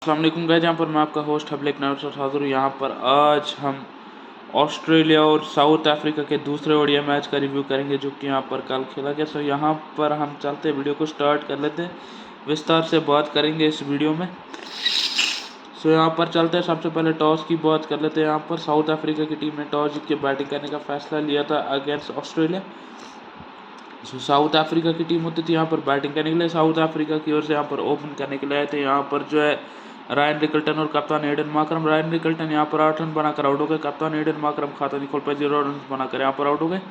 अस्सलाम वालेकुम गाइस, यहाँ पर मैं आपका होस्ट हबलेक नाम से हाज़िर हूँ। यहाँ पर आज हम ऑस्ट्रेलिया और साउथ अफ्रीका के दूसरे ओडीआई मैच का रिव्यू करेंगे जो कि यहाँ पर कल खेला गया। सो यहाँ पर हम चलते वीडियो को स्टार्ट कर लेते हैं, विस्तार से बात करेंगे इस वीडियो में। सो यहाँ पर चलते हैं, सबसे पहले टॉस की बात कर लेते हैं। यहाँ पर साउथ अफ्रीका की टीम ने टॉस जीत के बैटिंग करने का फैसला लिया था अगेंस्ट ऑस्ट्रेलिया। साउथ अफ्रीका की टीम होती थी यहाँ पर बैटिंग करने के लिए, साउथ अफ्रीका की ओर से यहाँ पर ओपन करने के लिए आए थे। यहाँ पर जो है रायन रिकल्टन और कप्तान एडन माकरम। रायन रिकल्टन यहाँ पर 8 रन बनाकर आउट हो गए। कप्तान एडन माकरम खाता नहीं खोल पाए, 0 रन बनाकर यहाँ पर आउट हो गए।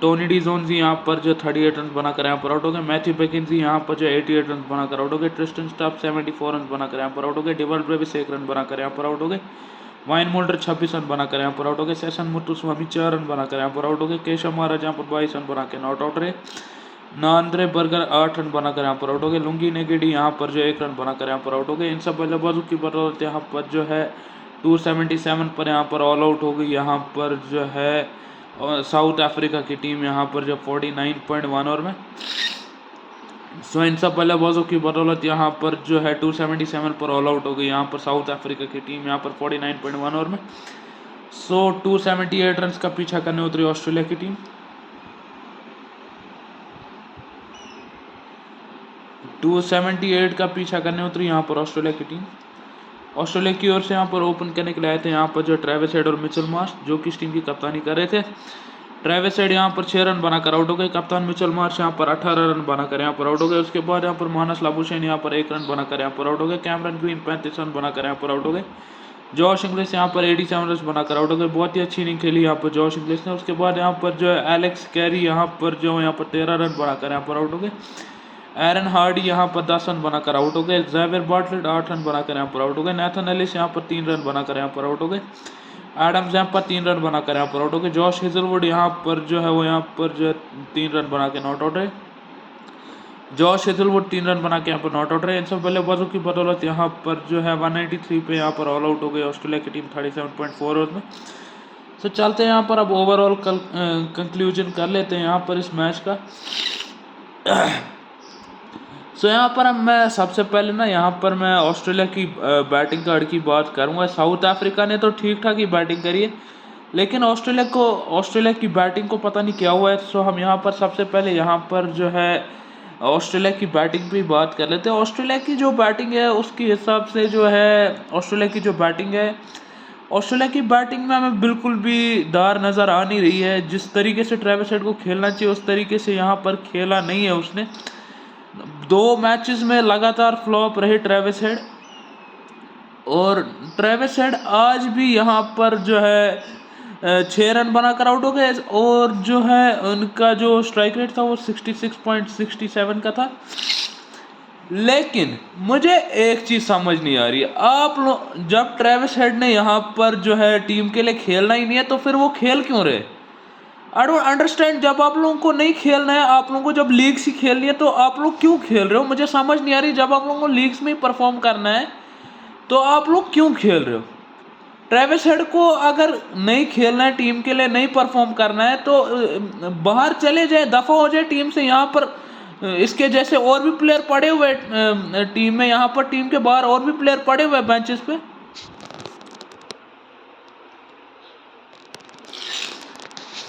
टोनी डी जोन्स यहाँ पर जो 38 रन बनाकर यहाँ पर आउट हो गए। मैथ्यू बेकिंसी यहाँ पर जो 88 रन बनाकर आउट हो गए। ट्रिस्टन स्टॉप 74 रन बनाकर यहाँ पर आउट हो गए। डेवल ब्रेविस 1 रन बनाकर यहाँ पर आउट हो गए। वाइन मोल्डर 26 रन बनाकर यहाँ पर आउट हो गए। सेशन मुत्तुस्वामी 4 रन बनाकर यहाँ पर आउट हो गए। केशव महाराज यहाँ पर 22 रन बनाकर नॉट आउट रहे। नांद्रे बर्गर 8 रन बनाकर यहाँ पर आउट हो गए। लुंगी नेगेडी यहाँ पर जो 1 रन बनाकर यहाँ पर आउट हो गए। इन सब बल्लेबाजों की बदौलत यहाँ पर जो है 277 पर यहाँ पर ऑल आउट हो गई। यहाँ पर जो है साउथ अफ्रीका की टीम यहाँ पर जो 49.1 ओवर में। सो इन सब बल्लेबाजों की बदौलत यहाँ पर जो है 277 पर ऑल आउट हो गई यहाँ पर साउथ अफ्रीका की टीम यहाँ पर 49.1 ओवर में। सो 278 रन का पीछा करने उतरी ऑस्ट्रेलिया की टीम। 278 का पीछा करने उतरी यहाँ पर ऑस्ट्रेलिया की टीम। ऑस्ट्रेलिया की ओर से यहाँ पर ओपन करने के लिए आए थे यहाँ पर जो ट्रेविस हेड और मिचेल मार्श, जो कि इस टीम की कप्तानी कर रहे थे। ट्रेविस हेड यहाँ पर 6 रन बनाकर आउट हो गए। कप्तान मिचेल मार्श यहाँ पर 18 रन बनाकर यहाँ पर आउट हो गए। उसके बाद यहाँ पर मानस लाबुशेन यहाँ पर 1 रन बनाकर यहाँ पर आउट हो गए। कैमरन ग्रीन 35 रन बनाकर यहाँ पर आउट हो गए। जॉश इंग्लिश यहाँ पर 87 रन बनाकर आउट हो गए। बहुत ही अच्छी इनिंग खेली यहाँ पर जॉश इंग्लिश ने। उसके बाद यहाँ पर जो है एलेक्स कैरी यहाँ पर 13 रन बनाकर यहाँ पर आउट हो गए। एरन हार्डी यहाँ पर 10 रन बनाकर आउट हो गए। ज़ेवियर बार्टलेट 8 रन बनाकर यहाँ पर आउट हो गए। नेथन एलिस यहाँ पर 3 रन बनाकर यहाँ पर आउट हो गए। एडम्स यहाँ पर 3 रन बनाकर यहाँ पर आउट हो गए। जॉश हेजलवुड यहाँ पर जो है वो यहाँ पर जो 3 रन बना के नॉट आउट है। जॉश हेजलवुड 3 रन बना के यहाँ पर नॉट आउट रहे। इन सब बल्लेबाजों की बदौलत यहाँ पर जो है 193 पे यहाँ पर ऑल आउट हो गई ऑस्ट्रेलिया की टीम 37.4 ओवर में। तो चलते हैं यहाँ पर अब ओवरऑल कंक्लूजन कर लेते हैं यहाँ पर इस मैच का। सो यहाँ पर मैं सबसे पहले ना यहाँ पर मैं ऑस्ट्रेलिया की बैटिंग कार्ड की बात करूँगा। साउथ अफ्रीका ने तो ठीक ठाक ही बैटिंग करी है, लेकिन ऑस्ट्रेलिया की बैटिंग को पता नहीं क्या हुआ है। सो हम यहाँ पर सबसे पहले यहाँ पर जो है ऑस्ट्रेलिया की बैटिंग पे बात कर लेते हैं। ऑस्ट्रेलिया की जो बैटिंग है उसके हिसाब से जो है ऑस्ट्रेलिया की जो बैटिंग है, ऑस्ट्रेलिया की बैटिंग में हमें बिल्कुल भी दार नज़र आ नहीं रही है। जिस तरीके से ट्रेविस हेड को खेलना चाहिए उस तरीके से यहाँ पर खेला नहीं है उसने। 2 मैचेस में लगातार फ्लॉप रहे ट्रेविस हेड, और ट्रेविस हेड आज भी यहाँ पर जो है 6 रन बनाकर आउट हो गए। और जो है उनका जो स्ट्राइक रेट था वो 66.67 का था। लेकिन मुझे एक चीज़ समझ नहीं आ रही है, आप लोग जब ट्रेविस हेड ने यहाँ पर जो है टीम के लिए खेलना ही नहीं है तो फिर वो खेल क्यों रहे? I don't understand. जब आप लोगों को नहीं खेलना है, आप लोगों को जब लीग्स ही खेलनी है तो आप लोग क्यों खेल रहे हो? मुझे समझ नहीं आ रही। जब आप लोगों को लीग्स में ही परफॉर्म करना है तो आप लोग क्यों खेल रहे हो? ट्रेविस हेड को अगर नहीं खेलना है, टीम के लिए नहीं परफॉर्म करना है तो बाहर चले जाए, दफा हो जाए टीम से। यहाँ पर इसके जैसे और भी प्लेयर पड़े हुए टीम में, यहाँ पर टीम के बाहर और भी प्लेयर पड़े हुए बेंचेस पे।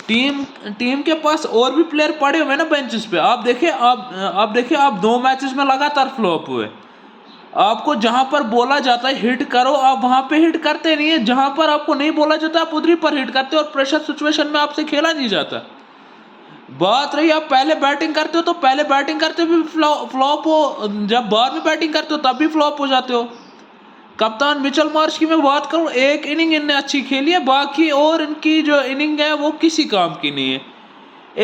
टीम के पास और भी प्लेयर पड़े हुए ना बेंचेस पे। आप देखिए, आप 2 मैचेस में लगातार फ्लॉप हुए। आपको जहां पर बोला जाता है हिट करो, आप वहां पे हिट करते नहीं है। जहां पर आपको नहीं बोला जाता आप उधरी पर हिट करते हो, और प्रेशर सिचुएशन में आपसे खेला नहीं जाता। बात रही आप पहले बैटिंग करते हो तो पहले बैटिंग करते भी फ्लॉप हो, जब बाद में बैटिंग करते हो तब भी फ्लॉप हो जाते हो। कप्तान मिचेल मार्श की मैं बात करूं, एक इनिंग इनने अच्छी खेली है, बाकी और इनकी जो इनिंग है वो किसी काम की नहीं है।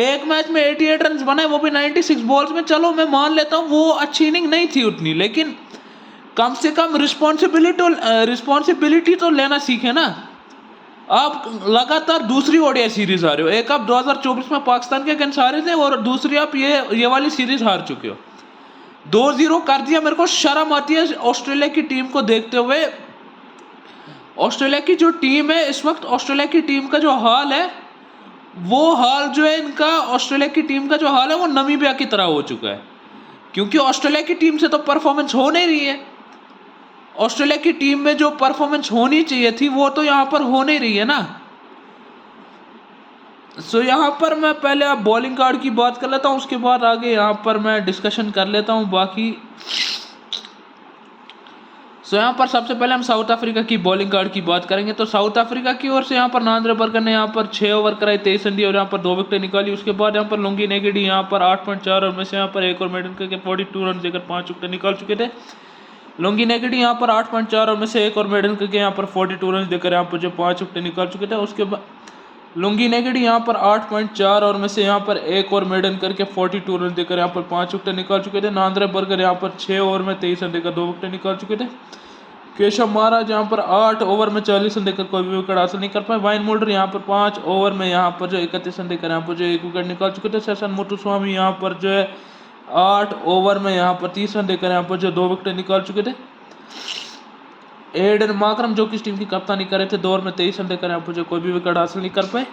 एक मैच में 88 रन बनाए, वो भी 96 बॉल्स में। चलो मैं मान लेता हूं वो अच्छी इनिंग नहीं थी उतनी, लेकिन कम से कम रिस्पॉन्सिबिलिटी तो लेना सीखे ना। आप लगातार दूसरी ओडीआई सीरीज हारे हो। एक आप 2024 में पाकिस्तान के अगेंस्ट हारे थे, और दूसरी आप ये वाली सीरीज हार चुके हो। 2-0 कर दिया। मेरे को शर्म आती है ऑस्ट्रेलिया की टीम को देखते हुए। ऑस्ट्रेलिया की जो टीम है इस वक्त, ऑस्ट्रेलिया की टीम का जो हाल है वो हाल जो है इनका, ऑस्ट्रेलिया की टीम का जो हाल है वो नमीबिया की तरह हो चुका है। क्योंकि ऑस्ट्रेलिया की टीम से तो परफॉर्मेंस हो नहीं रही है। ऑस्ट्रेलिया की टीम में जो परफॉर्मेंस होनी चाहिए थी वो तो यहाँ पर हो नहीं रही है ना। सो यहाँ पर मैं पहले आप बॉलिंग कार्ड की बात कर लेता हूँ, उसके बाद आगे यहाँ पर मैं डिस्कशन कर लेता हूँ बाकी। सो यहाँ पर सबसे पहले हम साउथ अफ्रीका की बॉलिंग कार्ड की बात करेंगे। तो साउथ अफ्रीका की ओर से यहाँ पर नांद्रे बर्गर ने यहाँ पर 6 ओवर कराए, 23 रन दिए और यहाँ पर 2 विकेट निकाली। उसके बाद यहाँ पर लुंगी नेगिडी यहाँ पर 8.4 ओवर में से यहाँ पर एक और मेडन करके 42 रन देकर 5 विकेट निकाल चुके थे। लुंगी नेगिडी यहाँ पर 8.4 ओवर में से एक और मेडन करके यहाँ पर 42 रन देकर यहाँ पर जो 5 विकेट निकाल चुके थे। उसके बाद लुंगी नेगिडी यहाँ पर 8.4 ओवर में से यहाँ पर एक और मेडन करके 42 रन देकर यहाँ पर 5 विकेट निकाल चुके थे। नांद्रे बर्गर यहाँ पर 6 ओवर में 23 रन देकर 2 विकेट निकाल चुके थे। केशव महाराज यहाँ पर 8 ओवर में 40 रन देकर कोई भी विकेट हासिल नहीं कर पाए। वाइन मोल्डर यहाँ पर 5 ओवर में यहाँ पर जो 31 रन देकर यहाँ पर जो 1 विकेट निकाल चुके थे। सेशन मुथुस्वामी यहाँ पर जो है 8 ओवर में यहाँ पर 30 रन देकर यहाँ पर जो 2 विकेट निकाल चुके थे। एडन माकरम जो कि इस टीम की कप्तानी कर रहे थे 2 ओवर में 23 रन देकर यहाँ पर जो कोई भी विकेट हासिल नहीं कर पाए।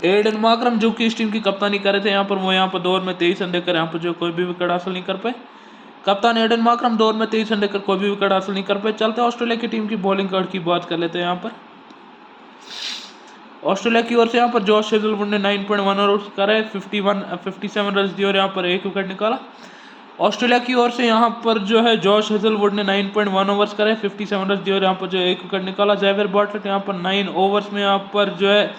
एडन माकरम जो कि इस टीम की कप्तानी कर रहे थे यहाँ पर वो यहाँ पर 2 ओवर में 23 रन देकर यहाँ पर जो कोई भी विकेट हासिल नहीं कर पाए। कप्तान एडन माकरम 2 ओवर में 23 रन देकर कोई भी विकेट हासिल नहीं कर पाए। चलते हैं ऑस्ट्रेलिया की टीम की बॉलिंग कार्ड की बात कर लेते हैं। यहाँ पर ऑस्ट्रेलिया की ओर से यहाँ पर जॉश हेजलवुड ने 9.1 ओवर करे, 57 रन दिए और यहाँ पर 1 विकेट निकाला। ऑस्ट्रेलिया की ओर से यहाँ पर जो है जॉश हेजलवुड ने 9.1 ओवर्स करे, 57 रन दिए और यहाँ पर जो 1 विकेट निकाला। जेवियर बार्टलेट यहाँ पर 9 ओवर्स में यहाँ पर जो है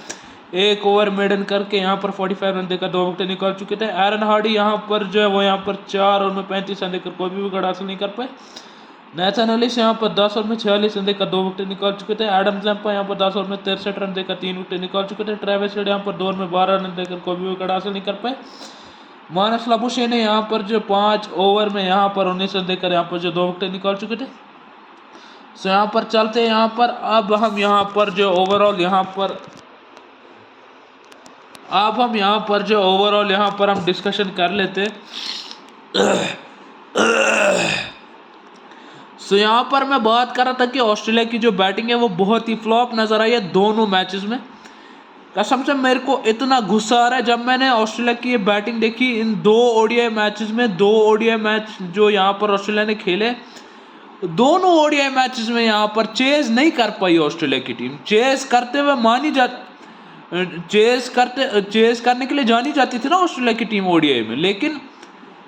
1 ओवर मेडन करके यहाँ पर 45 रन देकर 2 विकेट निकाल चुके थे। एरन हार्डी यहाँ पर जो है वो यहाँ पर 4 ओवर में 35 रन देकर कोई भी विकेट हासिल नहीं कर पाए। नेथन एलिस यहाँ पर 10 ओवर में 46 रन देकर 2 विकेट निकाल चुके थे। एडम जैम्पा यहाँ पर 10 ओवर में 63 रन देकर 3 विकेट निकाल चुके थे। ट्रेविस हेड यहाँ पर 2 ओवर में 12 रन देकर कोई भी विकेट हासिल नहीं कर पाए। मानस लाबुशे ने यहाँ पर जो 5 ओवर में यहाँ पर 19 रन देकर यहाँ पर जो 2 विकेट निकाल चुके थे। सो यहाँ पर चलते हैं यहाँ पर अब हम यहाँ पर जो ओवरऑल यहाँ पर हम डिस्कशन कर लेते। सो यहाँ पर मैं बात कर रहा था कि ऑस्ट्रेलिया की जो बैटिंग है वो बहुत ही फ्लॉप नजर आई है दोनों मैचेस में। कसम से मेरे को इतना गुस्सा आ रहा है जब मैंने ऑस्ट्रेलिया की ये बैटिंग देखी इन 2 ओडीआई मैचेस में। 2 ओडीआई मैच जो यहाँ पर ऑस्ट्रेलिया ने खेले, दोनों ओडीआई मैचेस में यहाँ पर चेज नहीं कर पाई ऑस्ट्रेलिया की टीम। चेज करते हुए चेज करने के लिए जानी जाती थी ना ऑस्ट्रेलिया की टीम ओडीआई में, लेकिन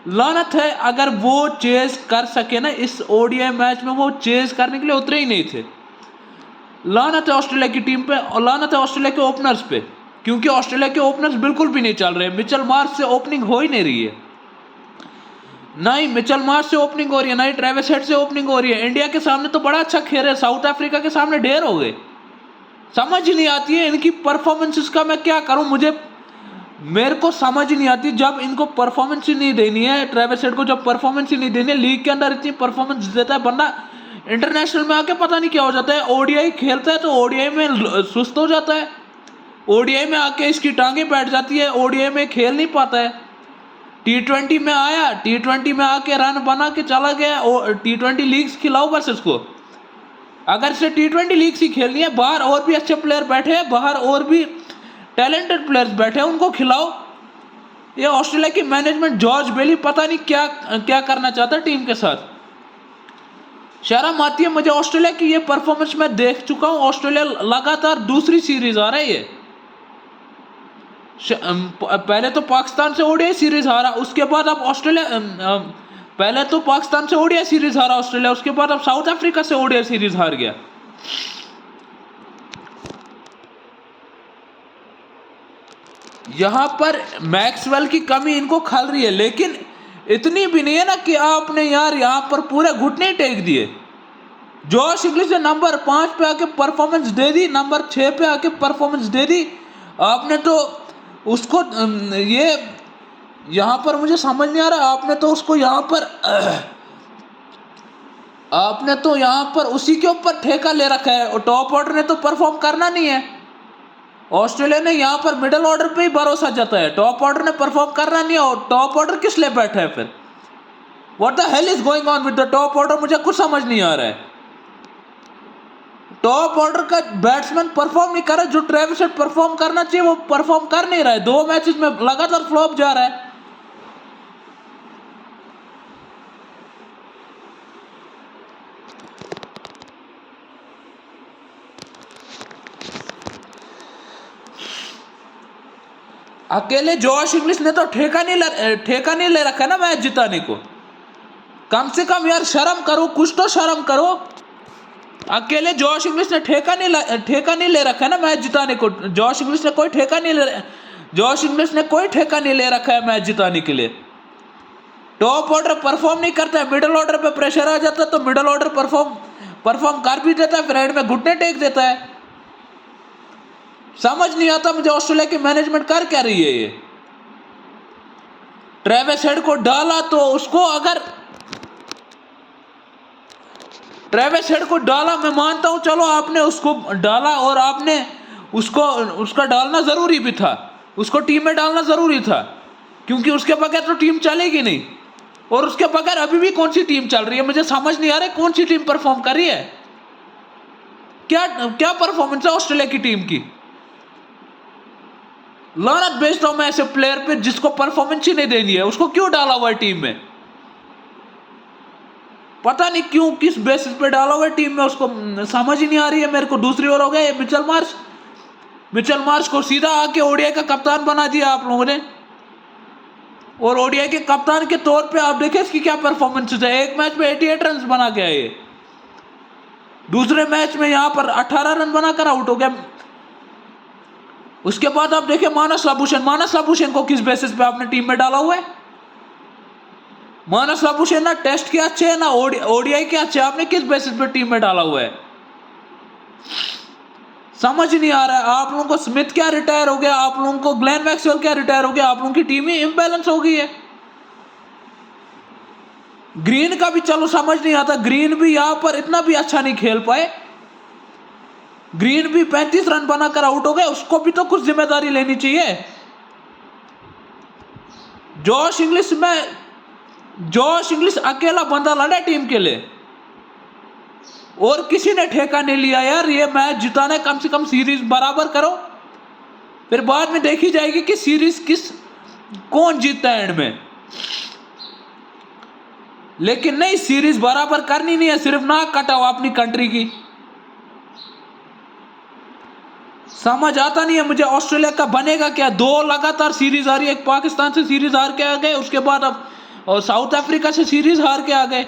लानत है अगर वो चेज कर सके ना इस ओडीआई मैच में, वो चेज करने के लिए उतरे ही नहीं थे। लानत है ऑस्ट्रेलिया की टीम पे और लानत है ऑस्ट्रेलिया के ओपनर्स पे, क्योंकि ऑस्ट्रेलिया के ओपनर्स बिल्कुल भी नहीं चल रहे। मिचेल मार्श से ओपनिंग हो ही नहीं रही है, ना ही मिचेल मार्श से ओपनिंग हो रही है, ना ही ट्रेविस हेड से ओपनिंग हो रही है। इंडिया के सामने तो बड़ा अच्छा खेल रहे, साउथ अफ्रीका के सामने ढेर हो गए। समझ ही नहीं आती है इनकी परफॉर्मेंसेस का मैं क्या करूं। मेरे को समझ ही नहीं आती जब इनको परफॉर्मेंस ही नहीं देनी है, ट्रेविस हेड को जब परफॉर्मेंस ही नहीं देनी है, लीग के अंदर इतनी परफॉर्मेंस देता है बंदा, इंटरनेशनल में आके पता नहीं क्या हो जाता है। ओडीआई खेलता है तो ओडीआई में सुस्त हो जाता है, ओडीआई में आके इसकी टांगे बैठ जाती है, ओडीआई में खेल नहीं पाता है। टी20 में आया, टी20 में आके रन बना के चला गया। टी20 लीग्स खिलाओ बस इसको, अगर से टी20 लीग्स ही खेलनी है, बाहर और भी अच्छे प्लेयर बैठे हैं, बाहर और भी टैलेंटेड प्लेयर्स बैठे हैं, उनको खिलाओ। ये ऑस्ट्रेलिया की मैनेजमेंट जॉर्ज बेली पता नहीं क्या क्या करना चाहता है टीम के साथ। शर्म आती है मुझे ऑस्ट्रेलिया की ये परफॉर्मेंस। मैं देख चुका हूं ऑस्ट्रेलिया लगातार दूसरी सीरीज आ रही है। पहले तो पाकिस्तान से ओडीआई सीरीज हारा, उसके बाद अब ऑस्ट्रेलिया, पहले तो पाकिस्तान से ओडीआई सीरीज हारा ऑस्ट्रेलिया, उसके बाद अब साउथ अफ्रीका से ओडीआई सीरीज हार गया। यहां पर मैक्सवेल की कमी इनको खल रही है, लेकिन इतनी भी नहीं है ना कि आपने यार यहां पर पूरे घुटने टेक दिए। जॉश इंग्लिश ने नंबर 5 पे आके परफॉर्मेंस दे दी, नंबर 6 पे आके परफॉर्मेंस दे दी। आपने तो उसको ये यहां पर मुझे समझ नहीं आ रहा, आपने तो उसको यहां पर उसी के ऊपर ठेका ले रखा है। और टॉप ऑर्डर ने तो परफॉर्म करना नहीं है। ऑस्ट्रेलिया ने यहाँ पर मिडिल ऑर्डर पे ही भरोसा जताया है, टॉप ऑर्डर ने परफॉर्म करना नहीं है। और टॉप ऑर्डर किस लिए बैठा है फिर? What the hell is going on with the top order? मुझे कुछ समझ नहीं आ रहा है। टॉप ऑर्डर का बैट्समैन परफॉर्म नहीं कर रहा, जो ट्रेविस हेड परफॉर्म करना चाहिए वो परफॉर्म कर नहीं रहा है। 2 मैचेस में लगातार फ्लॉप जा रहा है। अकेले जॉश इंग्लिश ने तो ठेका नहीं ले रखा ना मैच जिताने को। कम से कम यार शर्म करो, कुछ तो शर्म करो। अकेले जॉश इंग्लिश ने ठेका नहीं ले रखा है ना मैच जिताने को। जॉश इंग्लिश ने कोई ठेका नहीं ले रखा है मैच जिताने के लिए। टॉप ऑर्डर परफॉर्म नहीं करता है, मिडिल ऑर्डर पे प्रेशर आ जाता है तो मिडिल ऑर्डर परफॉर्म कर भी देता है, फिर एंड में घुटने टेक देता है। समझ नहीं आता मुझे ऑस्ट्रेलिया की मैनेजमेंट कर क्या रही है ये। ट्रेविस हेड को डाला तो उसको, अगर ट्रेविस हेड को डाला मैं मानता हूं, चलो आपने उसको डाला और आपने उसका डालना जरूरी भी था, उसको टीम में डालना जरूरी था, क्योंकि उसके बगैर तो टीम चलेगी नहीं। और उसके बगैर अभी भी कौन सी टीम चल रही है, मुझे समझ नहीं आ रहा है कौन सी टीम परफॉर्म कर रही है। क्या परफॉर्मेंस है ऑस्ट्रेलिया की टीम की। लानत भेजता हूं मैं ऐसे प्लेयर पे जिसको परफॉर्मेंस ही नहीं देनी है, उसको क्यों डाला हुआ है टीम में। पता नहीं क्यों, किस बेसिस पे डाला हुआ है टीम में, उसको समझ ही नहीं आ रही है मेरे को। दूसरी ओर हो गया मिचेल मार्श को सीधा आके ओडीआई का कप्तान बना दिया आप लोगों ने। और ओडीआई के कप्तान के तौर पे आप देखें इसकी क्या परफॉर्मेंस है। एक मैच में 88 रन बना के आए, दूसरे मैच में यहां पर 18 रन बनाकर आउट हो गया। उसके बाद आप देखें मानस लाबुशेन को किस बेसिस पे आपने टीम में डाला हुआ है। मानस लाबुशेन ना टेस्ट के अच्छे है ना ओडीआई के अच्छे, आपने किस बेसिस पे टीम में डाला हुआ है, समझ नहीं आ रहा है। आप लोगों को स्मिथ क्या रिटायर हो गया, आप लोगों को ग्लेन मैक्सवेल क्या रिटायर हो गया, आप लोगों की टीम ही इम्बैलेंस हो गई है। ग्रीन का भी चलो समझ नहीं आता, ग्रीन भी यहां पर इतना भी अच्छा नहीं खेल पाए। ग्रीन भी 35 रन बनाकर आउट हो गए, उसको भी तो कुछ जिम्मेदारी लेनी चाहिए। जॉश इंग्लिश अकेला बंदा लड़ा टीम के लिए और किसी ने ठेका नहीं लिया यार। ये मैच जिताना, कम से कम सीरीज बराबर करो, फिर बाद में देखी जाएगी कि सीरीज कौन जीतता है एंड में। लेकिन नहीं, सीरीज बराबर करनी नहीं है, सिर्फ नाक कटाओ अपनी कंट्री की। समझ आता नहीं है मुझे ऑस्ट्रेलिया का बनेगा क्या। 2 लगातार सीरीज हारी, एक पाकिस्तान से सीरीज हार के आ गए, उसके बाद अब और साउथ अफ्रीका से सीरीज हार के आ गए।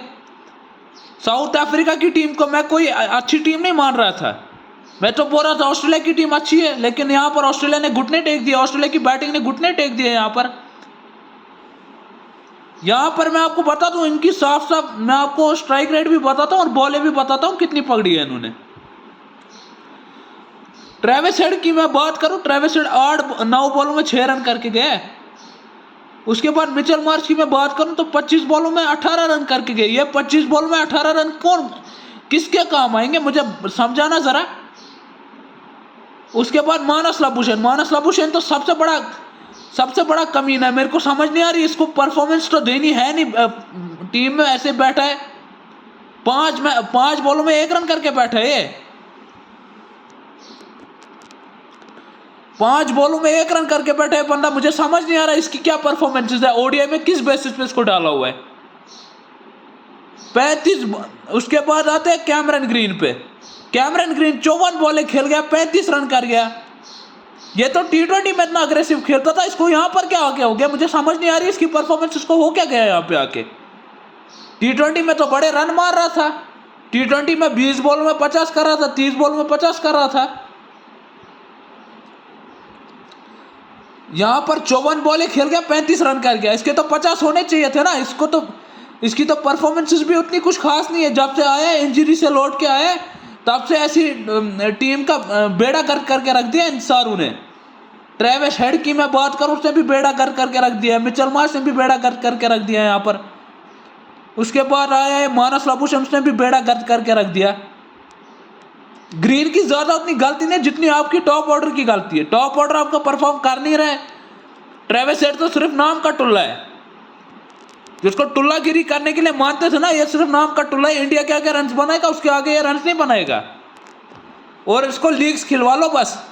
साउथ अफ्रीका की टीम को मैं कोई अच्छी टीम नहीं मान रहा था, मैं तो बोल रहा था ऑस्ट्रेलिया की टीम अच्छी है, लेकिन यहां पर ऑस्ट्रेलिया ने घुटने टेक दिए, ऑस्ट्रेलिया की बैटिंग ने घुटने टेक दिए। यहां पर मैं आपको बता दूं, इनकी साफ मैं आपको स्ट्राइक रेट भी बताता हूं और बॉलें भी बताता हूं कितनी पकड़ी है इन्होंने। ट्रेविस हेड की मैं बात करूं, ट्रेविस हेड 9 बॉलों में 6 रन करके गए। उसके बाद मिचेल मार्श की मैं बात करूं तो 25 बॉलों में 18 रन करके गए। ये 25 बॉल में 18 रन किसके काम आएंगे, मुझे समझाना जरा। उसके बाद मानस लाबुशेन तो सबसे बड़ा कमीना है, मेरे को समझ नहीं आ रही, इसको परफॉर्मेंस तो देनी है नहीं। टीम में ऐसे बैठा है, 5 बॉलों में 1 रन करके बैठा है ये। 5 बॉलों में 1 रन करके बैठे है बंदा, मुझे समझ नहीं आ रहा इसकी क्या परफॉर्मेंसेस है। ओडीआई में किस बेसिस पे इसको डाला हुआ है। 35। उसके बाद आते हैं कैमरन ग्रीन पे। कैमरन ग्रीन 54 बॉलें खेल गया, 35 रन कर गया। ये तो T20 में इतना अग्रेसिव खेलता था, इसको यहां पर क्या हो गया मुझे समझ नहीं आ रही इसकी परफॉर्मेंस, इसको हो क्या गया यहां पे आके। T20 में तो बड़े रन मार रहा था, T20 में 20 बॉल में 50 कर रहा था, 30 बॉल में 50 कर रहा था। यहां पर 54 बॉलें खेल गया, 35 रन कर गया। इसके तो 50 होने चाहिए थे ना। इसकी तो परफॉर्मेंसेस भी उतनी कुछ खास नहीं है। जब से आया इंजरी से लौट के आया, तब से ऐसी टीम का बेड़ा गर्क करके रख दिया इन सारों ने। ट्रेविस हेड की मैं बात करूं, उसने भी बेड़ा गर्क करके रख दिया, मिचेल मार्श ने भी बेड़ा गर्क करके रख दिया यहाँ पर। उसके बाद आया है मानस लाबुशेन, उसने भी बेड़ा गर्क करके रख दिया। ग्रीन की ज्यादा उतनी गलती नहीं जितनी आपकी टॉप ऑर्डर की गलती है। टॉप ऑर्डर आपका परफॉर्म कर नहीं रहे। ट्रेविस हेड तो सिर्फ नाम का टुल्ला है, जिसको टुल्लागिरी करने के लिए मानते थे ना, ये सिर्फ नाम का टुल्ला है। इंडिया के आगे रन बनाएगा, उसके आगे ये रन नहीं बनाएगा। और इसको लीग्स खिलवा लो बस।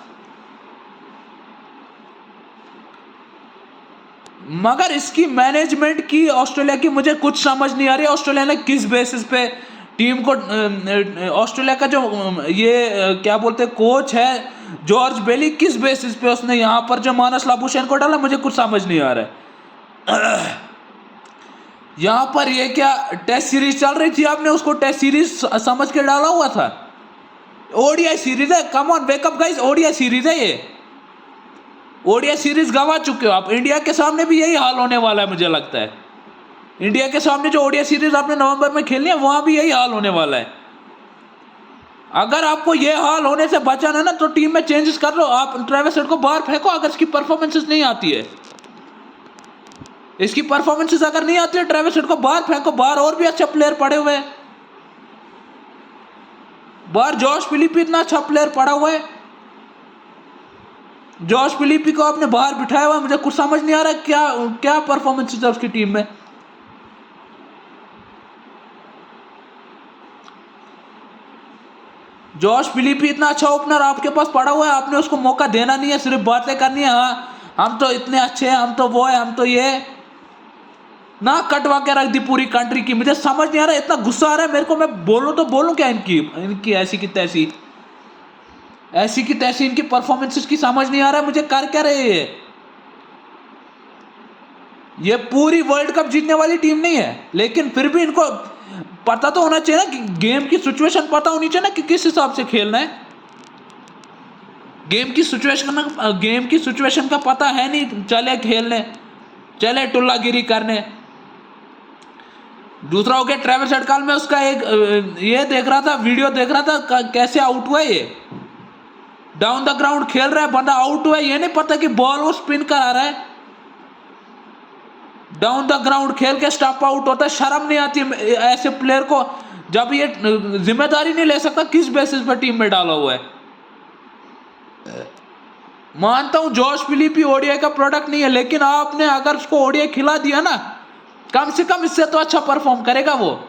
मगर इसकी मैनेजमेंट की ऑस्ट्रेलिया की मुझे कुछ समझ नहीं आ रही। ऑस्ट्रेलिया ने किस बेसिस पे टीम को, ऑस्ट्रेलिया का जो ये क्या बोलते हैं कोच है जॉर्ज बेली, किस बेसिस पे उसने यहाँ पर जो मानस लाबुशेन को डाला, मुझे कुछ समझ नहीं आ रहा है। यहाँ पर ये क्या टेस्ट सीरीज चल रही थी, आपने उसको टेस्ट सीरीज समझ के डाला हुआ था? ओडीआई सीरीज है, come on wake up guys, ODI series है ये। ओडीआई सीरीज गंवा चुके हो आप। इंडिया के सामने भी यही हाल होने वाला है मुझे लगता है। इंडिया के सामने जो ओडीआई सीरीज आपने नवंबर में खेलनी है वहां भी यही हाल होने वाला है। अगर आपको यह हाल होने से बचाना है ना तो टीम में चेंजेस कर लो। आप ट्रेविस हेड को बाहर फेंको अगर इसकी परफॉर्मेंसेस नहीं आती है। इसकी परफॉर्मेंसेस अगर नहीं आती है ट्रेविस हेड को बाहर फेंको। बाहर और भी अच्छे प्लेयर पड़े हुए हैं। बाहर जॉश फिलिपी इतना अच्छा प्लेयर पड़ा हुआ है। जॉश फिलिपी को आपने बाहर बिठाया हुआ, मुझे कुछ समझ नहीं आ रहा क्या क्या परफॉर्मेंस है उसकी टीम में। जॉश फिलिपी इतना अच्छा ओपनर आपके पास पड़ा हुआ है, आपने उसको मौका देना नहीं है, सिर्फ बातें करनी है। हाँ हम तो इतने अच्छे हैं, हम तो वो है, हम तो ये ना कटवा के रख दी पूरी कंट्री की। मुझे समझ नहीं आ रहा, इतना गुस्सा आ रहा है मेरे को। मैं बोलूं तो बोलूं क्या इनकी ऐसी की तैसी इनकी परफॉर्मेंसेस की समझ नहीं आ रहा है मुझे। कर क्या रहे हैं ये पूरी वर्ल्ड कप जीतने वाली टीम नहीं है, लेकिन फिर भी इनको पता तो होना चाहिए ना कि गेम की सिचुएशन पता होनी चाहिए ना कि किस हिसाब से खेलना है। गेम की सिचुएशन का पता है नहीं, चले खेलने, चले टुल्लागिरी करने। दूसरा हो गया ट्रेविस हेड, कल में उसका एक ये देख रहा था, वीडियो देख रहा था कैसे आउट हुआ ये। डाउन द ग्राउंड खेल रहा है बंदा, आउट हुआ है, ये नहीं पता कि बॉल वो स्पिन करा रहा है। डाउन द ग्राउंड खेल के स्टंप आउट होता है। शर्म नहीं आती ऐसे प्लेयर को? जब ये जिम्मेदारी नहीं ले सकता, किस बेसिस पर टीम में डाला हुआ है? मानता हूं जॉश फिलिपी ओडीआई का प्रोडक्ट नहीं है, लेकिन आपने अगर उसको ओडीआई खिला दिया ना, कम से कम इससे तो अच्छा परफॉर्म करेगा वो।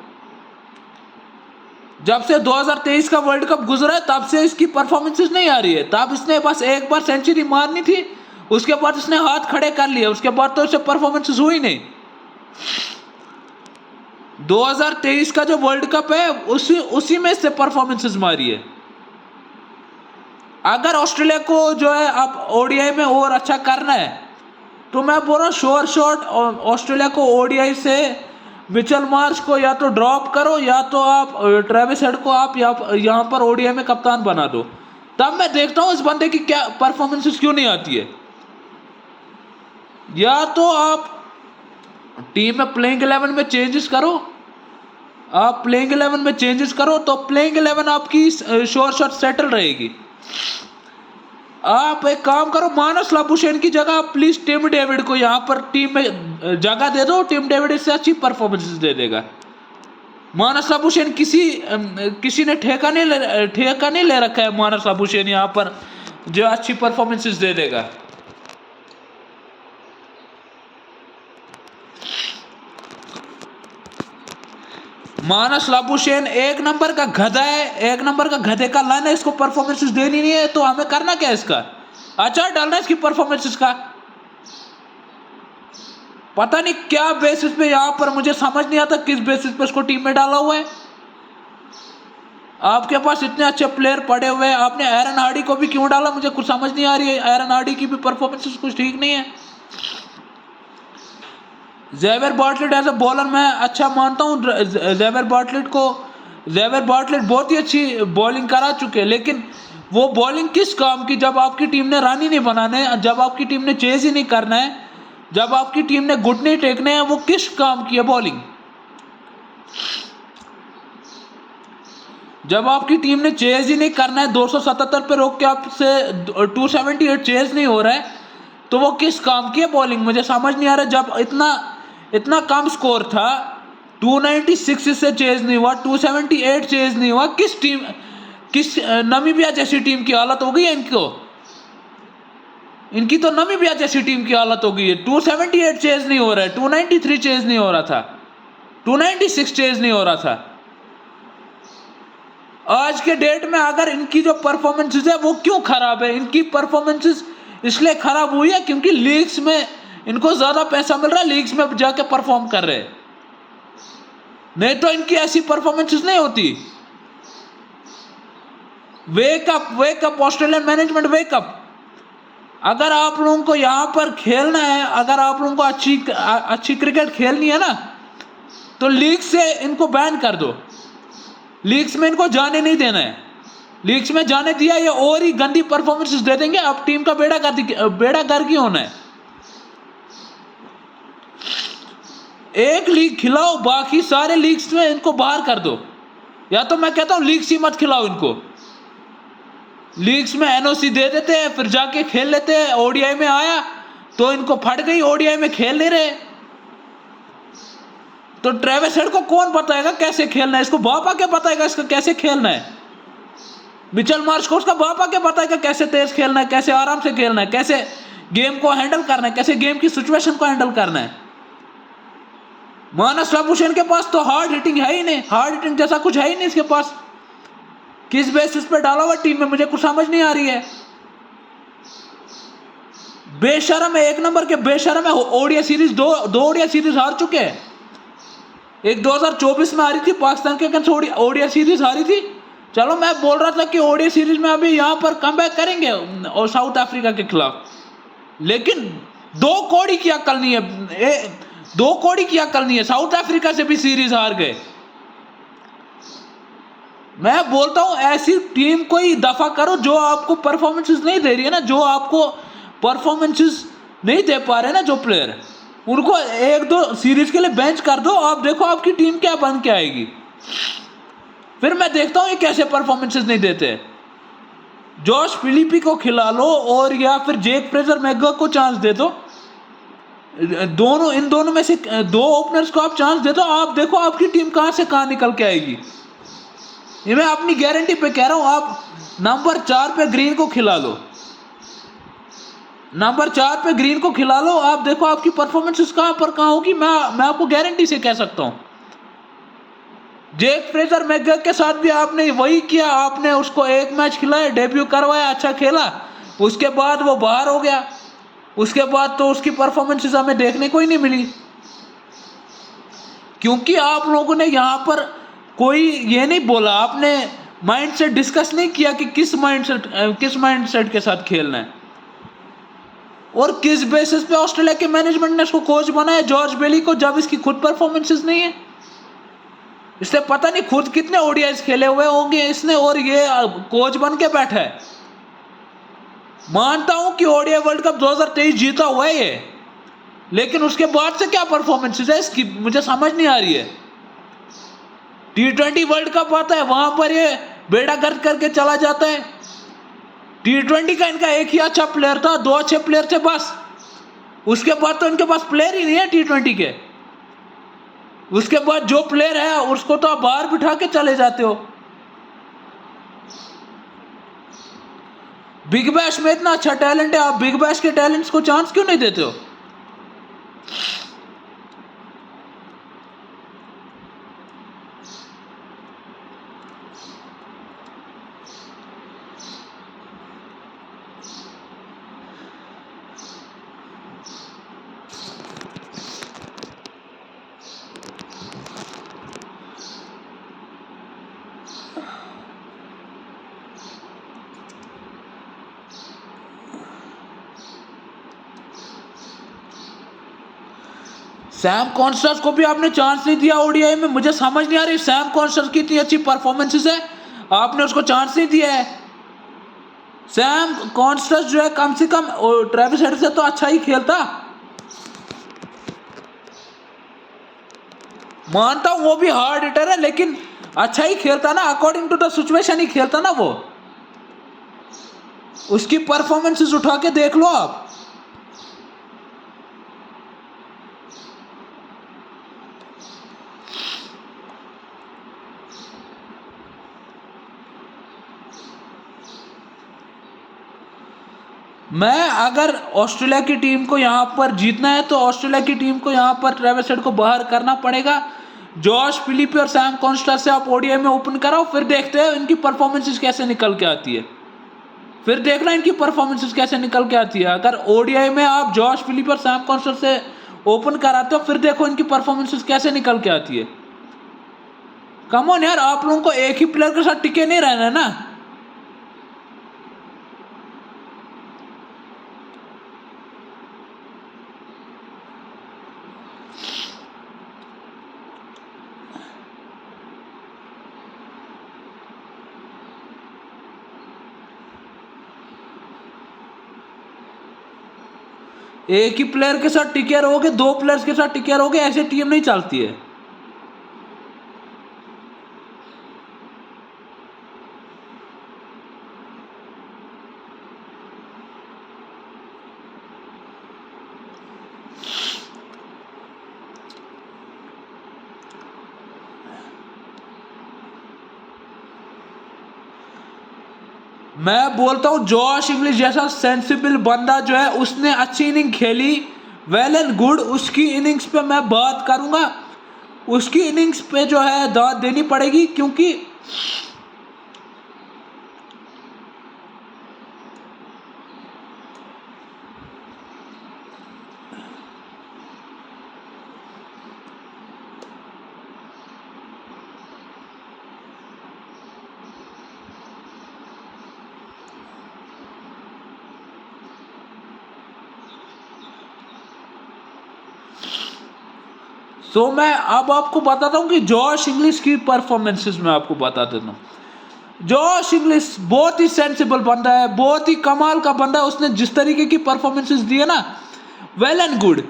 जब से 2023 का वर्ल्ड कप गुजरा है तब से इसकी परफॉर्मेंसेस नहीं आ रही है। तब इसने बस एक बार सेंचुरी मारनी थी, उसके बाद इसने हाथ खड़े कर लिए, उसके बाद तो इससे परफॉर्मेंसेस हुई नहीं। 2023 का जो वर्ल्ड कप है उसी में इससे परफॉर्मेंसेस मारी है। अगर ऑस्ट्रेलिया को जो है अब ओडीआई में और अच्छा करना है तो मैं बोल रहा हूँ शॉर्ट ऑस्ट्रेलिया को ओडीआई से मिचेल मार्श को या तो ड्रॉप करो, या तो आप ट्रेविस हेड को आप यहाँ पर ओडीआई में कप्तान बना दो। तब मैं देखता हूँ इस बंदे की क्या परफॉर्मेंसेस क्यों नहीं आती है। या तो आप टीम में प्लेइंग 11 में चेंजेस करो, आप प्लेइंग 11 में चेंजेस करो तो प्लेइंग 11 आपकी शॉर्ट सेटल रहेगी। आप एक काम करो, मानस लाबुशेन की जगह आप प्लीज टिम डेविड को यहाँ पर टीम में जगह दे दो। टिम डेविड इससे अच्छी परफॉर्मेंस दे देगा। मानस लाबुशेन किसी ने ठेका नहीं ले रखा है। मानस लाबुशेन यहाँ पर जो अच्छी परफॉर्मेंसेस दे देगा। मानस लाबुशेन एक नंबर का गधा है, एक नंबर का गधे का लन है। इसको परफॉर्मेंसेस देनी नहीं है तो हमें करना क्या इसका? अच्छा डालना इसकी परफॉर्मेंसेस का। पता नहीं क्या बेसिस पे, यहाँ पर मुझे समझ नहीं आता किस बेसिस पे इसको टीम में डाला हुआ है। आपके पास इतने अच्छे प्लेयर पड़े हुए हैं, आपने एरन हार्डी को भी क्यों डाला मुझे कुछ समझ नहीं आ रही है। एरन हार्डी की भी परफॉर्मेंसेस कुछ ठीक नहीं है। Xavier Bartlett as a bowler मैं अच्छा मानता हूँ। ज़ेवियर बार्टलेट बहुत ही अच्छी बॉलिंग करा चुके हैं, लेकिन वो बॉलिंग किस काम की जब आपकी टीम ने रन ही नहीं बनाने, जब आपकी टीम ने चेज ही नहीं करना है, जब आपकी टीम ने घुटने नहीं टेकने हैं, वो किस काम की है बॉलिंग? जब आपकी टीम ने चेज ही नहीं करना है, 277 पे रोक के आपसे 278 चेज नहीं हो रहा है, तो वो किस काम की है बॉलिंग? मुझे समझ नहीं आ रहा। जब इतना कम स्कोर था, 296 से चेज नहीं हुआ, 278 चेज नहीं हुआ, किस नामीबिया जैसी टीम की हालत हो गई है इनकी तो नामीबिया जैसी टीम की हालत हो गई है। 278 चेज नहीं हो रहा है, 293 चेज नहीं हो रहा था, 296 चेज नहीं हो रहा था। आज के डेट में अगर इनकी जो परफॉर्मेंसेस है वो क्यों खराब है? इनकी परफॉर्मेंसेस इसलिए खराब हुई है क्योंकि लीग्स में इनको ज्यादा पैसा मिल रहा है, लीग्स में जाके परफॉर्म कर रहे हैं, नहीं तो इनकी ऐसी परफॉर्मेंसेस नहीं होती। Wake up Australian management, wake up. अगर आप लोगों को यहां पर खेलना है, अगर आप लोगों को अच्छी क्रिकेट खेलनी है ना, तो लीग से इनको बैन कर दो, लीग्स में इनको जाने नहीं देना है। लीग्स में जाने दिया ये और ही गंदी परफॉर्मेंसेस दे देंगे, अब टीम का बेड़ा गर्क ही होना है। एक लीग खिलाओ, बाकी सारे लीग्स में इनको बाहर कर दो, या तो मैं कहता हूं लीग्स ही मत खिलाओ इनको। लीग्स में एनओसी दे देते हैं, फिर जाके खेल लेते हैं। ओडीआई में आया तो इनको फट गई, ओडीआई में खेल नहीं रहे, तो ट्रेविस हेड को कौन बताएगा कैसे खेलना है? इसको बाप आके बताएगा इसको कैसे खेलना है। मिचेल मार्श को उसका बाप आके बताएगा कैसे तेज खेलना है, कैसे आराम से खेलना है, कैसे गेम को हैंडल करना है, कैसे गेम की सिचुएशन को हैंडल करना है। मानस लाबुशेन के पास तो हार्ड हिटिंग है ही नहीं, हार्ड हिटिंग जैसा कुछ है ही नहीं इसके पास। किस बेसिस पे डाला हुआ टीम में मुझे कुछ समझ नहीं आ रही है। बेशरम है, एक नंबर के बेशरम है। ओडीआई सीरीज दो ओडीआई सीरीज हार चुके हैं। एक 2024 में हारी थी पाकिस्तान के अगेंस्ट, ओडीआई सीरीज हारी थी। चलो मैं बोल रहा था कि ओडीआई सीरीज में अभी यहां पर कमबैक करेंगे और साउथ अफ्रीका के खिलाफ, लेकिन 2 कौड़ी की अकल नहीं है, 2 कौड़ी की अकल नहीं है। साउथ अफ्रीका से भी सीरीज हार गए। मैं बोलता हूं ऐसी टीम को ही दफा करो जो आपको परफॉर्मेंसेस नहीं दे रही है ना, जो आपको परफॉर्मेंसेस नहीं दे पा रहे ना जो प्लेयर, उनको 1-2 सीरीज के लिए बेंच कर दो। आप देखो आपकी टीम क्या बन के आएगी। फिर मैं देखता हूं ये कैसे परफॉर्मेंसेस नहीं देते। जॉश फिलिपी को खिला लो और या फिर जेक फ्रेजर मैकग्रा को चांस दे दो, इन दोनों में से 2 ओपनर्स को आप चांस दे दो। आप देखो आपकी टीम कहां से कहां निकल के आएगी। ये मैं अपनी गारंटी पे कह रहा हूं। आप नंबर 4 पे ग्रीन को खिला लो, नंबर 4 पे ग्रीन को खिला लो, आप देखो आपकी परफॉर्मेंस कहां पर कहां होगी। मैं आपको गारंटी से कह सकता हूं। जेक फ्रेजर मैकग्रा के साथ भी आपने वही किया, आपने उसको 1 मैच खिलाया, डेब्यू करवाया, अच्छा खेला, उसके बाद वो बाहर हो गया। उसके बाद तो उसकी परफॉर्मेंसेस हमें देखने को ही नहीं मिली, क्योंकि आप लोगों ने यहां पर कोई ये नहीं बोला, आपने माइंडसेट डिस्कस नहीं किया कि किस माइंडसेट के साथ खेलना है और किस बेसिस पे ऑस्ट्रेलिया के मैनेजमेंट ने इसको कोच बनाया जॉर्ज बेली को, जब इसकी खुद परफॉर्मेंसेस नहीं है। इसलिए पता नहीं खुद कितने ओडीआईस खेले हुए होंगे इसने, और ये कोच बन के बैठा है। मानता हूं कि ओडीआई वर्ल्ड कप 2023 जीता हुआ है ये, लेकिन उसके बाद से क्या परफॉर्मेंसेस है इसकी मुझे समझ नहीं आ रही है। T20 वर्ल्ड कप आता है, वहां पर ये बेड़ा गर्क करके चला जाता है। T20 का इनका एक ही अच्छा प्लेयर था, 2 अच्छे प्लेयर थे बस, उसके बाद तो इनके पास प्लेयर ही नहीं है T20 के। उसके बाद जो प्लेयर है उसको तो आप बाहर बिठा के चले जाते हो। बिग बैश में इतना अच्छा टैलेंट है, आप बिग बैश के टैलेंट्स को चांस क्यों नहीं देते हो? सैम कॉन्स्टेंस को भी आपने चांस नहीं दिया ओडीआई में, मुझे समझ नहीं आ रही। सैम कॉन्स्टेंस की इतनी अच्छी परफॉर्मेंसेस है, आपने उसको चांस नहीं दिया है। सैम कॉन्स्टेंस जो है कम से कम ट्रेविस हेड से तो अच्छा ही खेलता। मानता हूं वो भी हार्ड हिटर है, लेकिन अच्छा ही खेलता ना, अकॉर्डिंग टू द सिचुएशन ही खेलता ना वो। उसकी परफॉर्मेंसेस उठा के देख लो आप। मैं अगर ऑस्ट्रेलिया की टीम को यहां पर जीतना है तो ऑस्ट्रेलिया की टीम को यहां पर ट्रेविस हेड को बाहर करना पड़ेगा, जॉश फिलिपी और सैम कॉन्स्टा से आप ओडीआई में ओपन कराओ, फिर देखते हैं इनकी परफॉर्मेंसेस कैसे निकल के आती है। फिर देखना इनकी परफॉर्मेंसेस कैसे निकल के आती है। अगर ओडीआई में आप जॉश फिलिपी और सैम कॉन्स्टा से ओपन कराते हो, फिर देखो इनकी परफॉर्मेंसेस कैसे निकल के आती है। कम ऑन यार, आप लोगों को एक ही प्लेयर के साथ टिके नहीं रहना है ना। एक ही प्लेयर के साथ टिके रहोगे, दो प्लेयर्स के साथ टिके रहोगे, ऐसे टीम नहीं चलती है। मैं बोलता हूं जॉश इंग्लिश जैसा सेंसिबल बंदा जो है, उसने अच्छी इनिंग खेली, वेल एंड गुड। उसकी इनिंग्स पे मैं बात करूंगा, उसकी इनिंग्स पे जो है दाद देनी पड़ेगी, क्योंकि मैं अब आपको बताता हूं कि जॉश इंग्लिश की परफॉर्मेंसेस में आपको बता देता हूं। जॉश इंग्लिश बहुत ही सेंसिबल बंदा है, बहुत ही कमाल का बंदा है। उसने जिस तरीके की परफॉर्मेंसेस दी है ना, वेल एंड गुड।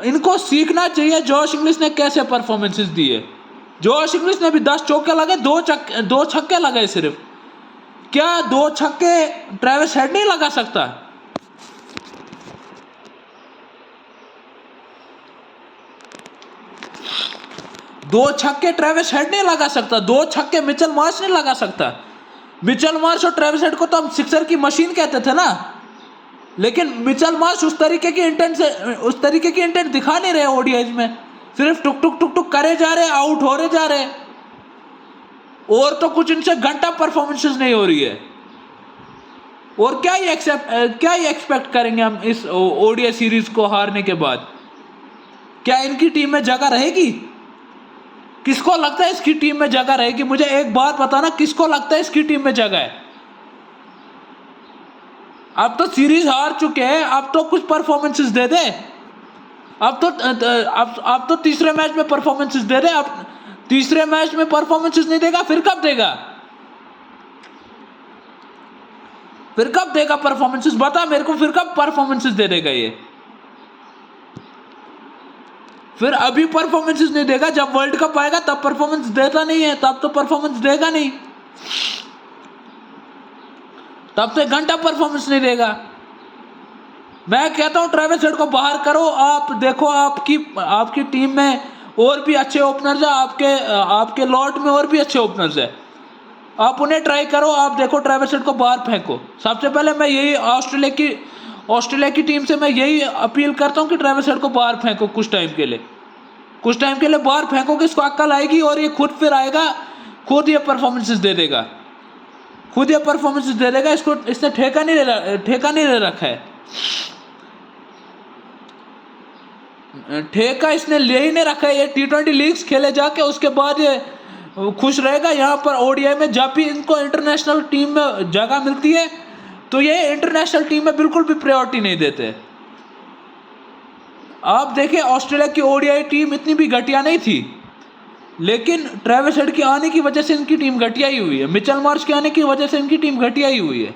इनको सीखना चाहिए जॉश इंग्लिश ने कैसे परफॉर्मेंसेस दी है। जॉश इंग्लिश ने भी 10 चौके लगे, दो छक्के लगे सिर्फ। क्या 2 छक्के ट्रेविस हेड नहीं लगा सकता? दो छक्के ट्रेविस हेड नहीं लगा सकता, 2 छक्के मिचेल मार्श नहीं लगा सकता। मिचेल मार्श और ट्रेविस हेड को तो हम सिक्सर की मशीन कहते थे ना, लेकिन मिचेल मार्श उस तरीके की इंटेंट दिखा नहीं रहे ओडीआई में। सिर्फ टुक टुक टुक टुक करे जा रहे, आउट हो रहे जा रहे, और तो कुछ इनसे घंटा परफॉर्मेंसेस नहीं हो रही है। और क्या ही एक्सपेक्ट करेंगे हम इस ओडीआई सीरीज को हारने के बाद? क्या इनकी टीम में जगह रहेगी? किसको लगता है इसकी टीम में जगह रहेगी? मुझे एक बात बताना, किसको लगता है इसकी टीम में जगह है? अब तो सीरीज हार चुके हैं, अब तो कुछ परफॉर्मेंसेस दे दे। अब तो तीसरे मैच में परफॉर्मेंसेस दे दे। अब तीसरे मैच में परफॉर्मेंसेस नहीं देगा, फिर कब देगा? फिर कब देगा परफॉर्मेंसेस? बता मेरे को, फिर कब परफॉर्मेंसेस दे देगा ये? फिर अभी परफॉर्मेंसेस नहीं देगा, जब वर्ल्ड कप आएगा तब परफॉर्मेंस देता नहीं है, तब तो परफॉर्मेंस देगा नहीं, तब तो 1 घंटा परफॉर्मेंस नहीं देगा। मैं कहता हूं ट्रेविस हेड को बाहर करो। आप देखो, आपकी टीम में और भी अच्छे ओपनर्स है, आपके लॉट में और भी अच्छे ओपनर्स है, आप उन्हें ट्राई करो। आप देखो ट्रेविस हेड को बाहर फेंको। सबसे पहले मैं यही ऑस्ट्रेलिया की टीम से मैं यही अपील करता हूं कि ट्रेविस हेड को बाहर फेंको कुछ टाइम के लिए बाहर फेंकोगे, इसको अक्ल आएगी और ये खुद फिर आएगा, खुद ये परफॉर्मेंसेस दे देगा, इसको इसने ठेका नहीं ले रखा है। ठेका इसने ले ही नहीं रखा है। ये T20 लीग्स खेले जाके, उसके बाद ये खुश रहेगा। यहाँ पर ओडीआई में जब भी इनको इंटरनेशनल टीम में जगह मिलती है, तो ये इंटरनेशनल टीम में बिल्कुल भी प्रायोरिटी नहीं देते। आप देखें, ऑस्ट्रेलिया की ओडीआई टीम इतनी भी घटिया नहीं थी, लेकिन ट्रेविस हेड के आने की वजह से इनकी टीम घटिया ही हुई है। मिचेल मार्श के आने की वजह से इनकी टीम घटिया ही हुई है।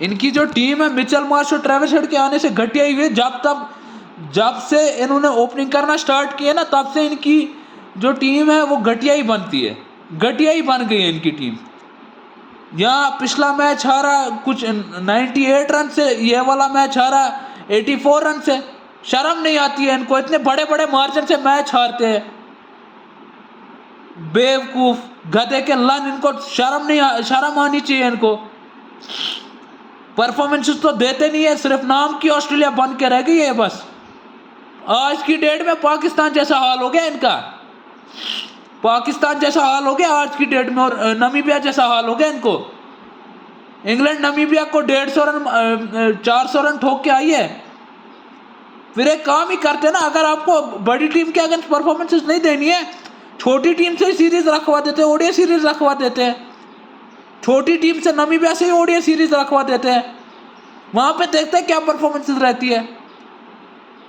इनकी जो टीम है मिचेल मार्श और ट्रेविस हेड के आने से घटिया ही हुई है। जब से इन्होंने ओपनिंग करना स्टार्ट किया ना, तब से इनकी जो टीम है वो घटिया ही बनती है, घटिया ही बन गई है इनकी टीम। यहाँ पिछला मैच हारा कुछ 98 रन से, ये वाला मैच हारा 84 रन से। शर्म नहीं आती है इनको? इतने बड़े बड़े मार्जिन से मैच हारते हैं, बेवकूफ गधे के लन। इनको शर्म आनी चाहिए इनको। परफॉर्मेंसेस तो देते नहीं है, सिर्फ नाम की ऑस्ट्रेलिया बन के रह गई है बस। आज की डेट में पाकिस्तान जैसा हाल हो गया इनका, पाकिस्तान जैसा हाल हो गया आज की डेट में, और नामीबिया जैसा हाल हो गया इनको। इंग्लैंड नामीबिया को 150 रन 400 रन ठोक के आई है। फिर एक काम ही करते ना, अगर आपको बड़ी टीम के अगेंस्ट परफॉर्मेंसेस नहीं देनी है, छोटी टीम से ही सीरीज रखवा देते हैं, ओडीआई सीरीज रखवा देते हैं। छोटी टीम से नामीबिया से ही ओडीआई सीरीज रखवा देते हैं, वहां पे देखते हैं क्या परफॉर्मेंसेस रहती है।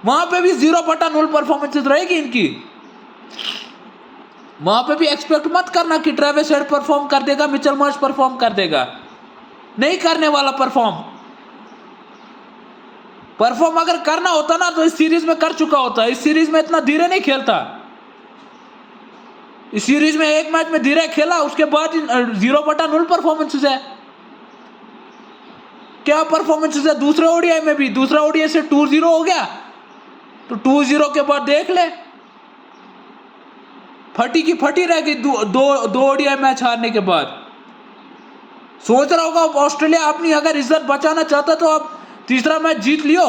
वहां पे भी 0/0 परफॉर्मेंसेस रहेगी इनकी। वहां पे भी एक्सपेक्ट मत करना कि ट्रेविस हेड परफॉर्म कर देगा, मिचेल मार्श परफॉर्म कर देगा, नहीं करने वाला परफॉर्म अगर करना होता ना तो इस सीरीज में कर चुका होता। इस सीरीज में इतना धीरे नहीं खेलता। इस सीरीज में एक मैच में धीरे खेला, उसके बाद 0/0 परफॉर्मेंसेस है। क्या परफॉर्मेंसेस है दूसरे ओडीआई में भी? दूसरा ओडीआई से 2-0 हो गया, तो 2-0 के बाद देख ले, फटी की फटी रह गई दो ओडीआई मैच हारने के बाद। सोच रहा होगा ऑस्ट्रेलिया अपनी अगर इज्जत बचाना चाहता तो अब तीसरा मैच जीत लियो,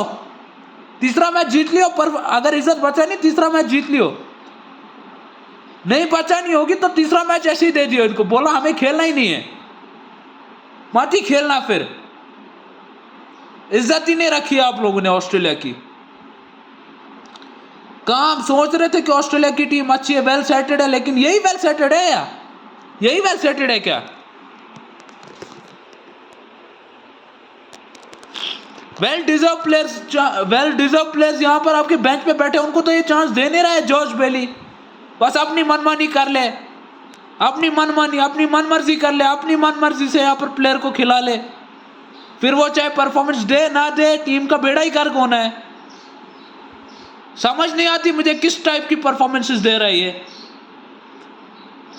पर अगर इज्जत बचानी तीसरा मैच जीत लियो, नहीं बचानी होगी तो तीसरा मैच ऐसे ही दे दियो इनको, बोला हमें खेलना ही नहीं है, मत ही खेलना। फिर इज्जत ही नहीं रखी आप लोगों ने ऑस्ट्रेलिया की। काम सोच रहे थे कि ऑस्ट्रेलिया की टीम अच्छी है, वेल सेटेड है, लेकिन यही वेल सेटेड है या यही वेल सेटेड है क्या? वेल डिजर्व प्लेयर्स यहां पर आपके बेंच पे बैठे, उनको तो ये चांस दे नहीं रहा है जॉर्ज बेली। बस अपनी मनमानी कर ले, अपनी मनमर्जी कर ले, अपनी मनमर्जी से यहाँ पर प्लेयर को खिला ले, फिर वो चाहे परफॉर्मेंस दे ना दे, टीम का बेड़ा ही गर्क होना है। समझ नहीं आती मुझे किस टाइप की परफॉर्मेंसेस दे रहा है ये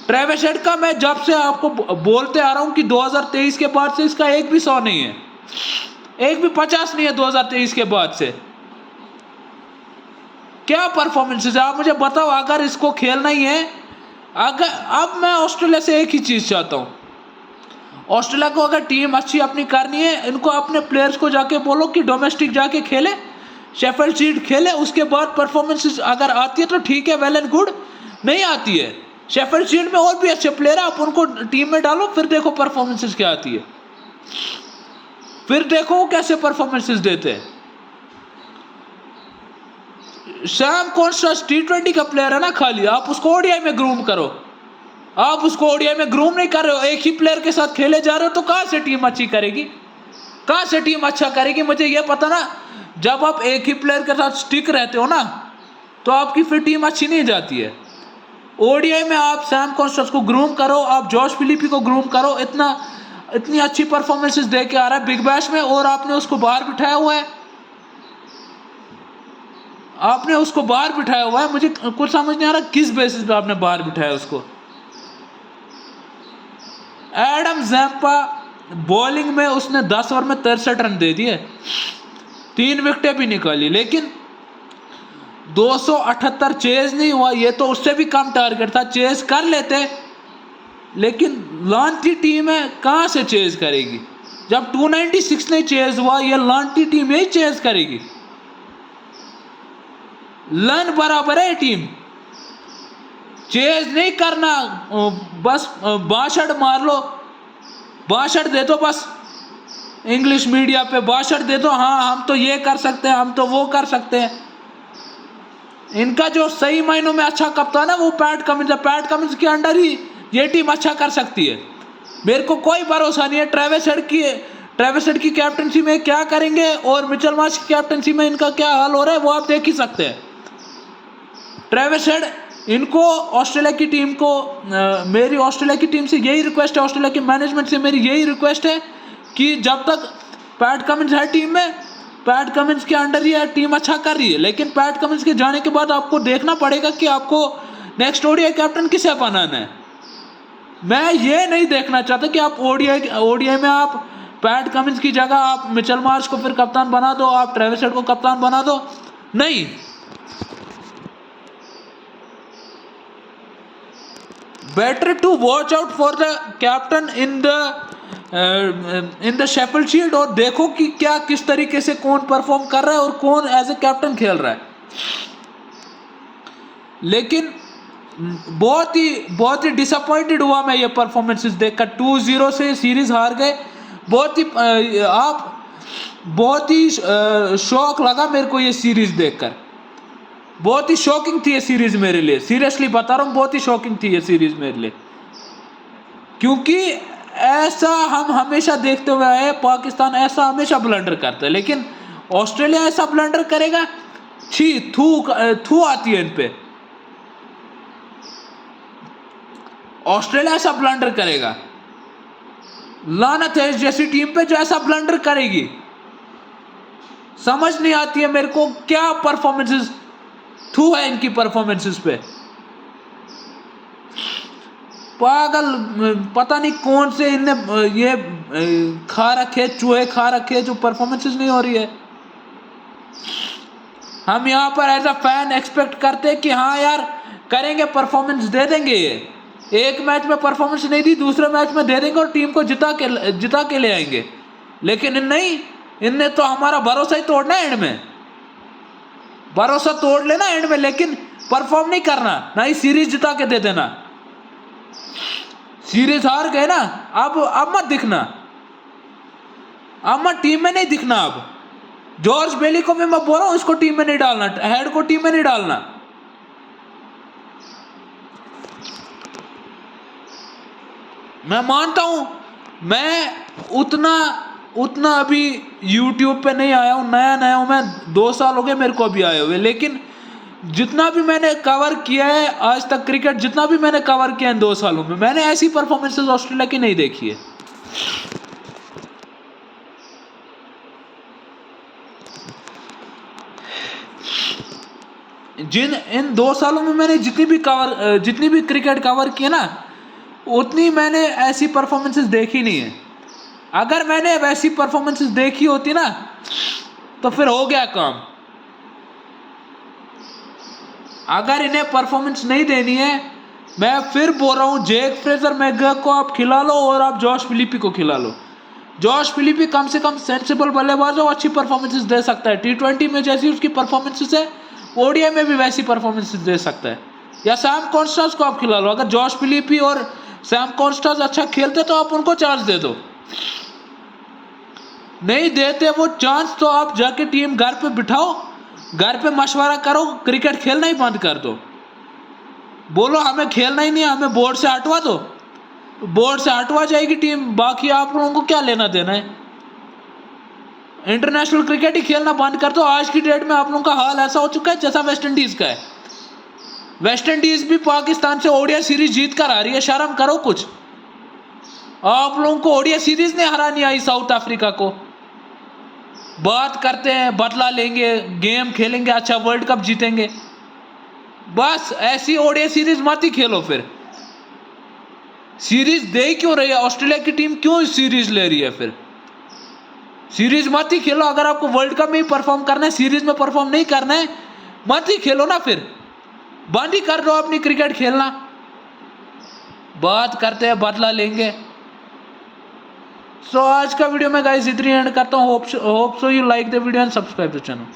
ट्रेविस हेड का। मैं जब से आपको बोलते आ रहा हूं कि 2023 के बाद से इसका एक भी 100 नहीं है, एक भी 50 नहीं है 2023 के बाद से। क्या परफॉर्मेंसेस है आप मुझे बताओ। अगर इसको खेलना ही है, अगर अब मैं ऑस्ट्रेलिया से एक ही चीज चाहता हूं, ऑस्ट्रेलिया को अगर टीम अच्छी अपनी करनी है, इनको अपने प्लेयर्स को जाके बोलो कि डोमेस्टिक जाके खेले, शेफील्ड शील्ड खेले, उसके बाद परफॉर्मेंसेस अगर आती है तो ठीक है, वेल एंड गुड। नहीं आती है, शेफील्ड शील्ड में और भी अच्छे प्लेयर है, आप उनको टीम में डालो, फिर देखो परफॉर्मेंसेस क्या आती है, फिर देखो वो कैसे परफॉर्मेंसेस देते हैं। सैम कॉन्स्टेंस T20 का प्लेयर है ना खाली, आप उसको ओडीआई में ग्रूम करो। आप उसको ओडीआई में ग्रूम नहीं कर रहे हो, एक ही प्लेयर के साथ खेले जा रहे हो, तो कहां से टीम अच्छी करेगी, कहां से टीम अच्छा करेगी? मुझे यह पता ना, जब आप एक ही प्लेयर के साथ स्टिक रहते हो ना, तो आपकी फिर टीम अच्छी नहीं जाती है। ओडीआई में आप सैम कॉन्स्टेंस को ग्रूम करो, आप जॉश फिलिपी को ग्रूम करो, इतनी अच्छी परफॉर्मेंसेस दे के आ रहा है बिग बैश में, और आपने उसको बाहर बिठाया हुआ है, आपने उसको बाहर बिठाया हुआ है। मुझे कुछ समझ नहीं आ रहा किस बेसिस पे आपने बाहर बिठाया उसको। एडम ज़ैम्पा बॉलिंग में उसने 10 ओवर में 63 रन दे दिए, 3 विकेटें भी निकाली, लेकिन 278 चेज नहीं हुआ, ये तो उससे भी कम टारगेट था, चेज कर लेते, लेकिन लांटी टीम है, कहां से चेज करेगी? जब 296 नहीं चेज हुआ, ये लांटी टीम यही चेज करेगी। लन बराबर है टीम, चेज नहीं करना, बस 62 मार लो, 62 दे दो, बस इंग्लिश मीडिया पे 62 दे दो, हाँ हम तो ये कर सकते हैं, हम तो वो कर सकते हैं। इनका जो सही मायनों में अच्छा कप्तान है वो पैट कमिंस है, पैट कमिंस के अंडर ही ये टीम अच्छा कर सकती है। मेरे को कोई भरोसा नहीं है ट्रेविस हेड की कैप्टनसी में क्या करेंगे, और मिचेल मार्श की कैप्टनसी में इनका क्या हाल हो रहा है वो आप देख ही सकते हैं। ट्रेविस हेड, इनको ऑस्ट्रेलिया की टीम को मेरी ऑस्ट्रेलिया की टीम से यही रिक्वेस्ट है, ऑस्ट्रेलिया की मैनेजमेंट से मेरी यही रिक्वेस्ट है कि जब तक पैट कमिंस है टीम में, पैट कमिंस के अंडर ही टीम अच्छा कर रही है, लेकिन पैट कमिंस के जाने के बाद आपको देखना पड़ेगा कि आपको नेक्स्ट ओडीआई कैप्टन किसे बनाना है। मैं ये नहीं देखना चाहता कि आप ओडीआई में आप पैट कमिंस की जगह आप मिचेल मार्श को फिर कप्तान बना दो, आप ट्रेविस हेड को कप्तान बना दो, नहीं। Better to watch out for the captain in the in the Sheffield shield और देखो कि क्या किस तरीके से कौन परफॉर्म कर रहा है और कौन एज ए कैप्टन खेल रहा है। लेकिन बहुत ही डिसअपॉइंटेड हुआ मैं ये परफॉर्मेंसेस देखकर। 2-0 से सीरीज हार गए। बहुत ही शौक लगा मेरे को ये सीरीज देखकर। बहुत ही शॉकिंग थी ये सीरीज मेरे लिए, सीरियसली बता रहा हूँ, बहुत ही शॉकिंग थी ये सीरीज मेरे लिए। क्योंकि ऐसा हम हमेशा देखते हुए आए, पाकिस्तान ऐसा हमेशा ब्लंडर करता है, लेकिन ऑस्ट्रेलिया ऐसा ब्लंडर करेगा, छी थू आती है इन पे। ऑस्ट्रेलिया ऐसा ब्लंडर करेगा, लानत है इस जैसी टीम पे जो ऐसा ब्लंडर करेगी। समझ नहीं आती है मेरे को क्या परफॉर्मेंसेस थू है इनकी परफॉर्मेंसेस पे। पागल, पता नहीं कौन से इनने ये खा रखे, चूहे खा रखे जो परफॉर्मेंसेस नहीं हो रही है। हम यहाँ पर एज अ फैन एक्सपेक्ट करते हैं कि हाँ यार करेंगे, परफॉर्मेंस दे देंगे। ये एक मैच में परफॉर्मेंस नहीं दी, दूसरे मैच में दे देंगे और टीम को जिता के ले आएंगे। लेकिन नहीं, इनने तो हमारा भरोसा ही तोड़ना है एंड में, भरोसा तोड़ लेना एंड में, लेकिन परफॉर्म नहीं करना, ना ही सीरीज जिता के दे देना। सीरीज हार गए ना, अब मत दिखना, अब मत टीम में नहीं दिखना। अब जॉर्ज बेली को मैं बोल रहा हूं, इसको टीम में नहीं डालना, हेड को टीम में नहीं डालना। मैं मानता हूं, मैं उतना अभी यूट्यूब पे नहीं आया हूं, नया हूं मैं, 2 साल हो गए मेरे को अभी आए हुए। लेकिन जितना भी मैंने कवर किया है आज तक क्रिकेट, जितना भी मैंने कवर किया है 2 सालों में, मैंने ऐसी परफॉर्मेंसेस ऑस्ट्रेलिया की नहीं देखी है। इन 2 सालों में मैंने जितनी भी क्रिकेट कवर की है ना, उतनी मैंने ऐसी परफॉर्मेंसेस देखी नहीं है। अगर मैंने वैसी परफॉर्मेंसेस देखी होती ना तो फिर हो गया काम। अगर इन्हें परफॉर्मेंस नहीं देनी है, मैं फिर बोल रहा हूं, जैक फ्रेजर मैकग्रा को आप खिला लो और आप जॉश फिलिपी को खिला लो। जॉश फिलिपी कम से कम सेंसिबल बल्लेबाज है, अच्छी परफॉर्मेंसेस दे सकता है। T20 में जैसी उसकी परफॉर्मेंसेस है, ओडीआई में भी वैसी परफॉर्मेंसेस दे सकता है। या सैम कॉन्स्टेंस को आप खिला लो। अगर जॉश फिलिपी और सैम कॉन्स्टेंस अच्छा खेलते तो आप उनको चांस दे दो। नहीं देते वो चांस तो आप जाके टीम घर पे बिठाओ, घर पे मशवरा करो, क्रिकेट खेलना ही बंद कर दो। बोलो हमें खेलना ही नहीं, हमें बोर्ड से हटवा दो, बोर्ड से हटवा जाएगी टीम, बाकी आप लोगों को क्या लेना देना है। इंटरनेशनल क्रिकेट ही खेलना बंद कर दो। आज की डेट में आप लोगों का हाल ऐसा हो चुका है जैसा वेस्ट इंडीज का है। वेस्ट इंडीज भी पाकिस्तान से ओडीआई सीरीज जीत कर आ रही है, शर्म करो कुछ। आप लोगों को ओडीआई सीरीज नहीं हरानी आई साउथ अफ्रीका को। बात करते हैं बदला लेंगे, गेम खेलेंगे, अच्छा वर्ल्ड कप जीतेंगे, बस ऐसी ओडीआई सीरीज मत ही खेलो। फिर सीरीज दे क्यों रही है ऑस्ट्रेलिया की टीम, क्यों सीरीज ले रही है? फिर सीरीज मत ही खेलो। अगर आपको वर्ल्ड कप में ही परफॉर्म करना है, सीरीज में परफॉर्म नहीं करना है, मत ही खेलो ना। फिर बंद ही कर दो अपनी क्रिकेट खेलना। बात करते हैं बदला लेंगे। सो आज का वीडियो में गाइस इतनी एंड करता हूँ। Hope so you like the video and subscribe the channel.